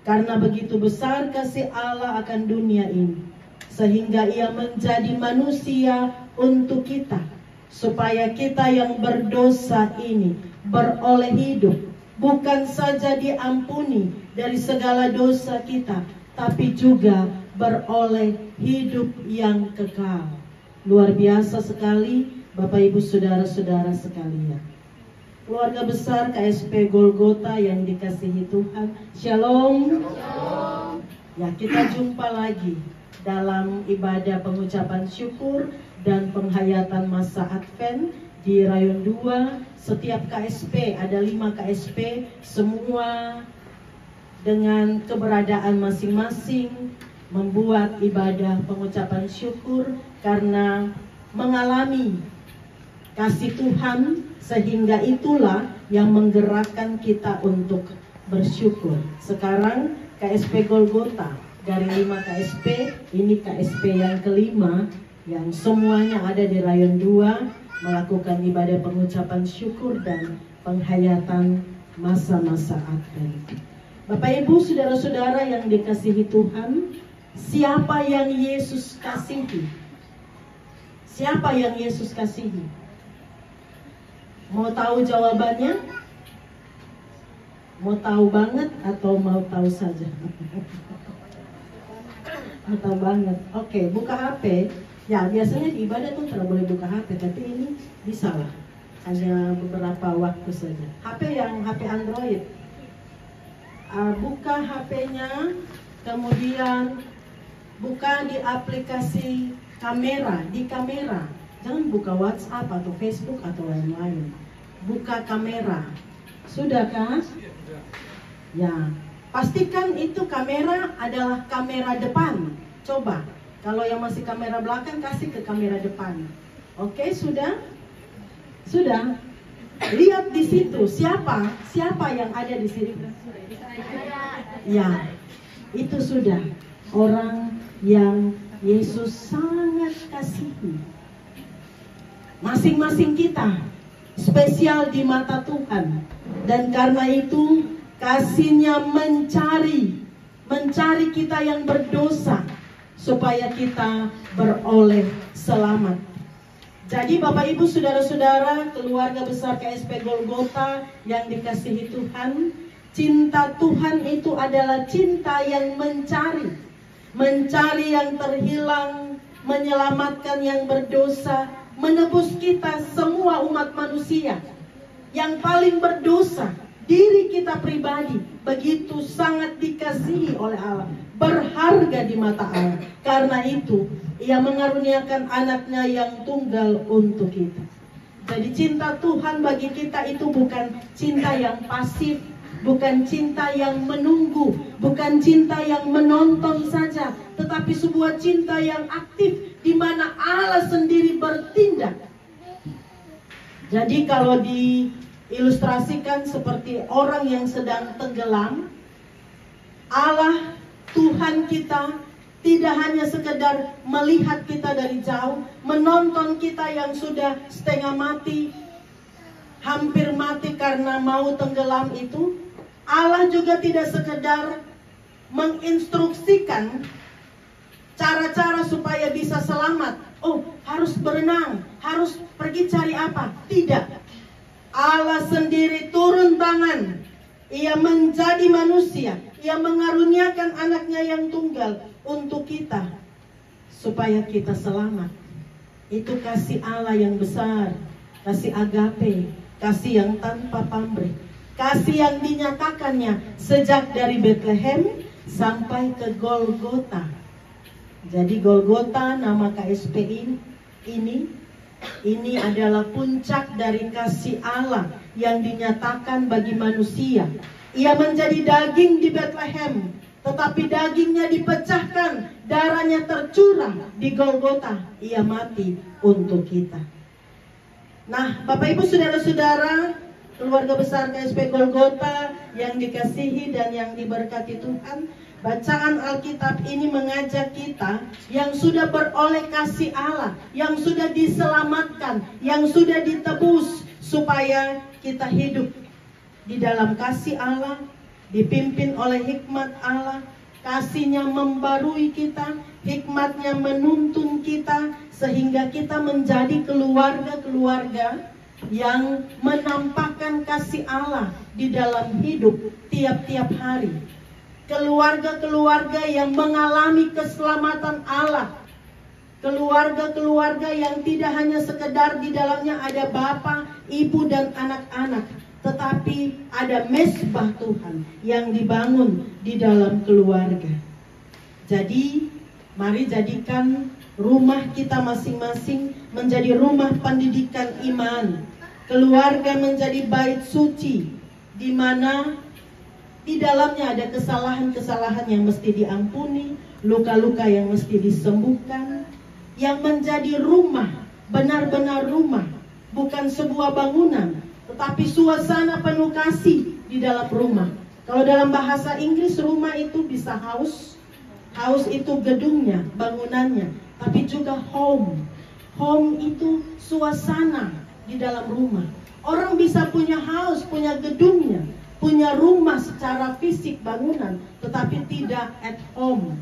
Karena begitu besar kasih Allah akan dunia ini, sehingga ia menjadi manusia untuk kita, supaya kita yang berdosa ini beroleh hidup, bukan saja diampuni dari segala dosa kita, tapi juga beroleh hidup yang kekal. Luar biasa sekali Bapak Ibu Saudara-saudara sekalian. Keluarga besar KSP Golgota yang dikasihi Tuhan, Shalom. Shalom. Ya, kita jumpa lagi dalam ibadah pengucapan syukur dan penghayatan masa Advent di Rayon 2. Setiap KSP, ada 5 KSP, semua dengan keberadaan masing-masing membuat ibadah pengucapan syukur karena mengalami kasih Tuhan, sehingga itulah yang menggerakkan kita untuk bersyukur. Sekarang KSP Golgota dari 5 KSP, ini KSP yang kelima yang semuanya ada di Rayon 2 melakukan ibadah pengucapan syukur dan penghayatan masa-masa Advent. Bapak Ibu Saudara-saudara yang dikasihi Tuhan, siapa yang Yesus kasihi? Siapa yang Yesus kasihi? Mau tahu jawabannya? Mau tahu banget atau mau tahu saja? Mau tahu banget. Oke, buka HP. Ya, biasanya di ibadah tuh tidak boleh buka HP, tapi ini bisa lah. Hanya beberapa waktu saja. HP Android. Buka HP-nya, kemudian buka di aplikasi kamera, di kamera. Jangan buka WhatsApp atau Facebook atau lain-lain. Buka kamera. Sudah kan? Ya. Pastikan itu kamera adalah kamera depan. Coba. Kalau yang masih kamera belakang, kasih ke kamera depan. Oke, sudah? Sudah? Lihat di situ. Siapa yang ada di sini? Ya. Itu sudah. Orang yang Yesus sangat kasihi. Masing-masing kita spesial di mata Tuhan, dan karena itu kasih-Nya mencari kita yang berdosa supaya kita beroleh selamat. Jadi Bapak Ibu Saudara-saudara, keluarga besar KSP Golgota yang dikasihi Tuhan, cinta Tuhan itu adalah cinta yang mencari yang terhilang, menyelamatkan yang berdosa, menebus kita semua umat manusia yang paling berdosa, diri kita pribadi begitu sangat dikasihi oleh Allah, berharga di mata Allah. Karena itu Ia mengaruniakan anaknya yang tunggal untuk kita. Jadi cinta Tuhan bagi kita itu bukan cinta yang pasif, bukan cinta yang menunggu, bukan cinta yang menonton saja, tetapi sebuah cinta yang aktif, di mana Allah sendiri bertindak. Jadi kalau diilustrasikan seperti orang yang sedang tenggelam, Allah Tuhan kita tidak hanya sekedar melihat kita dari jauh, menonton kita yang sudah setengah mati, hampir mati karena mau tenggelam itu. Allah juga tidak sekedar menginstruksikan cara-cara supaya bisa selamat. Oh, harus berenang, harus pergi cari apa? Tidak. Allah sendiri turun tangan. Ia menjadi manusia. Ia mengaruniakan anaknya yang tunggal untuk kita, supaya kita selamat. Itu kasih Allah yang besar, kasih agape, kasih yang tanpa pamrih, kasih yang dinyatakannya sejak dari Bethlehem sampai ke Golgota. Jadi Golgota, nama KSP ini adalah puncak dari kasih Allah yang dinyatakan bagi manusia. Ia menjadi daging di Bethlehem, tetapi dagingnya dipecahkan, darahnya tercurah di Golgota. Ia mati untuk kita. Nah, Bapak Ibu Saudara-saudara, keluarga besar KSP Golgota yang dikasihi dan yang diberkati Tuhan, bacaan Alkitab ini mengajak kita yang sudah beroleh kasih Allah, yang sudah diselamatkan, yang sudah ditebus, supaya kita hidup di dalam kasih Allah, dipimpin oleh hikmat Allah. Kasih-Nya membarui kita, hikmat-Nya menuntun kita, sehingga kita menjadi keluarga-keluarga yang menampakkan kasih Allah di dalam hidup tiap-tiap hari. Keluarga-keluarga yang mengalami keselamatan Allah. Keluarga-keluarga yang tidak hanya sekedar di dalamnya ada bapa, ibu, dan anak-anak, tetapi ada mezbah Tuhan yang dibangun di dalam keluarga. Jadi, mari jadikan rumah kita masing-masing menjadi rumah pendidikan iman. Keluarga menjadi bait suci, di mana di dalamnya ada kesalahan-kesalahan yang mesti diampuni, luka-luka yang mesti disembuhkan, yang menjadi rumah, benar-benar rumah, bukan sebuah bangunan, tetapi suasana penuh kasih di dalam rumah. Kalau dalam bahasa Inggris, rumah itu bisa house. House itu gedungnya, bangunannya, tapi juga home. Home itu suasana di dalam rumah. Orang bisa punya house, punya gedungnya, punya rumah secara fisik bangunan, tetapi tidak at home.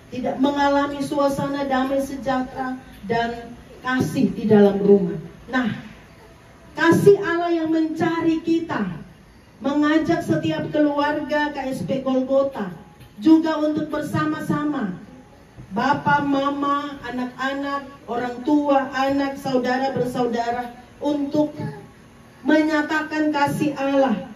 Tidak mengalami suasana damai sejahtera dan kasih di dalam rumah. Nah, kasih Allah yang mencari kita, mengajak setiap keluarga KSP Golgota juga untuk bersama-sama, Bapak, Mama, anak-anak, orang tua, anak, saudara, bersaudara, untuk menyatakan kasih Allah,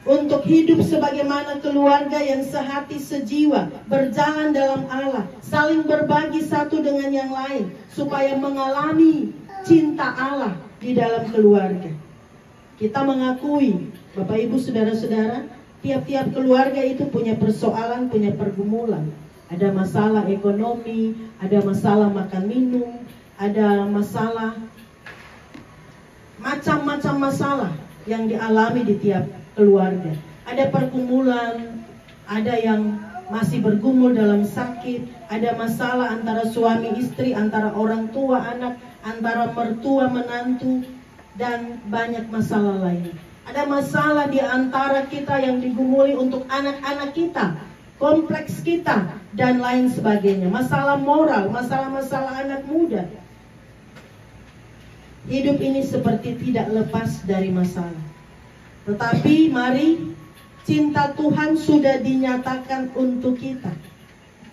untuk hidup sebagaimana keluarga yang sehati sejiwa, berjalan dalam Allah, saling berbagi satu dengan yang lain, supaya mengalami cinta Allah di dalam keluarga. Kita mengakui, Bapak Ibu, saudara-saudara, tiap-tiap keluarga itu punya persoalan, punya pergumulan. Ada masalah ekonomi, ada masalah makan minum, ada masalah, macam-macam masalah yang dialami di tiap keluarga. Ada pergumulan, ada yang masih bergumul dalam sakit, ada masalah antara suami istri, antara orang tua anak, antara mertua menantu, dan banyak masalah lain. Ada masalah di antara kita yang digumuli untuk anak-anak kita, kompleks kita, dan lain sebagainya. Masalah moral, masalah-masalah anak muda. Hidup ini seperti tidak lepas dari masalah. Tetapi mari, cinta Tuhan sudah dinyatakan untuk kita.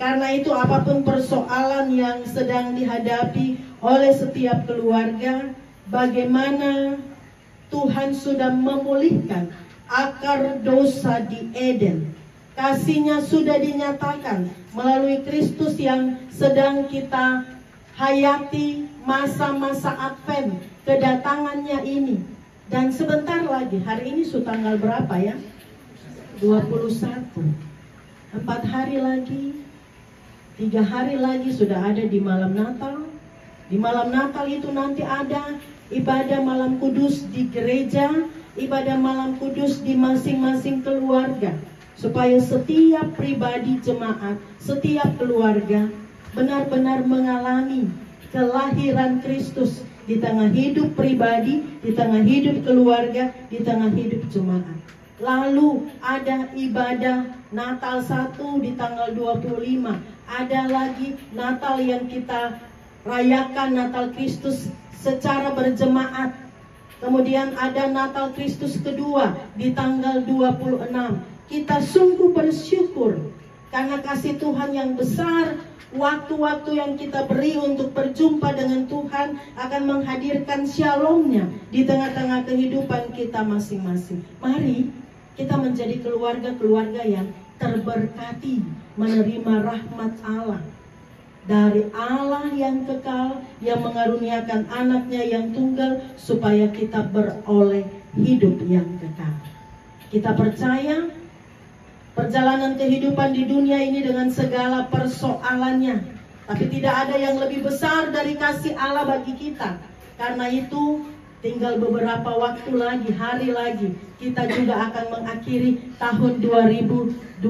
Karena itu apapun persoalan yang sedang dihadapi oleh setiap keluarga, bagaimana Tuhan sudah memulihkan akar dosa di Eden. Kasih-Nya sudah dinyatakan melalui Kristus yang sedang kita hayati masa-masa Advent, kedatangannya ini. Dan sebentar lagi, hari ini tanggal berapa ya? 21. 4 hari lagi, 3 hari lagi sudah ada di malam Natal. Di malam Natal itu nanti ada ibadah malam kudus di gereja, ibadah malam kudus di masing-masing keluarga, supaya setiap pribadi jemaat, setiap keluarga benar-benar mengalami kelahiran Kristus di tengah hidup pribadi, di tengah hidup keluarga, di tengah hidup jemaat. Lalu ada ibadah Natal 1 di tanggal 25. Ada lagi Natal yang kita rayakan, Natal Kristus secara berjemaat. Kemudian ada Natal Kristus kedua di tanggal 26. Kita sungguh bersyukur karena kasih Tuhan yang besar. Waktu-waktu yang kita beri untuk berjumpa dengan Tuhan akan menghadirkan shalom-Nya di tengah-tengah kehidupan kita masing-masing. Mari kita menjadi keluarga-keluarga yang terberkati, menerima rahmat Allah dari Allah yang kekal, yang mengaruniakan anaknya yang tunggal, supaya kita beroleh hidup yang kekal. Kita percaya perjalanan kehidupan di dunia ini dengan segala persoalannya, tapi tidak ada yang lebih besar dari kasih Allah bagi kita. Karena itu tinggal beberapa waktu lagi, hari lagi, kita juga akan mengakhiri tahun 2024.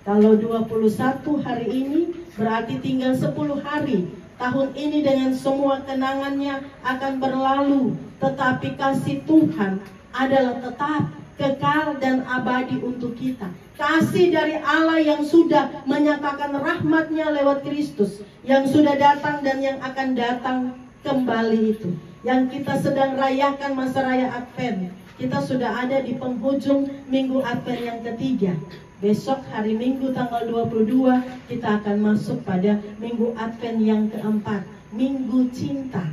Kalau 21 hari ini berarti tinggal 10 hari. Tahun ini dengan semua kenangannya akan berlalu, tetapi kasih Tuhan adalah tetap kekal dan abadi untuk kita. Kasih dari Allah yang sudah menyatakan rahmat-Nya lewat Kristus, yang sudah datang dan yang akan datang kembali itu. Yang kita sedang rayakan masa raya Advent. Kita sudah ada di penghujung minggu Advent yang ketiga. Besok hari Minggu tanggal 22 kita akan masuk pada minggu Advent yang keempat, Minggu Cinta.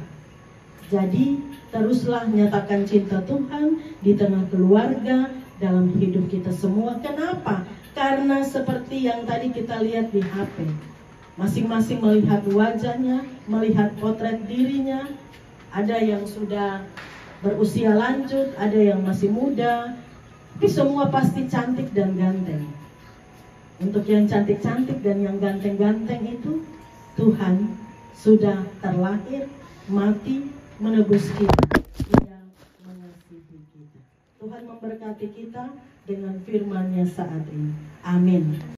Jadi teruslah nyatakan cinta Tuhan di tengah keluarga, dalam hidup kita semua. Kenapa? Karena seperti yang tadi kita lihat di HP, masing-masing melihat wajahnya, melihat potret dirinya. Ada yang sudah berusia lanjut, ada yang masih muda, tapi semua pasti cantik dan ganteng. Untuk yang cantik-cantik dan yang ganteng-ganteng itu, Tuhan sudah terlahir, mati, menebus kita. Dia mengasihi kita. Tuhan memberkati kita dengan firman-Nya saat ini. Amin.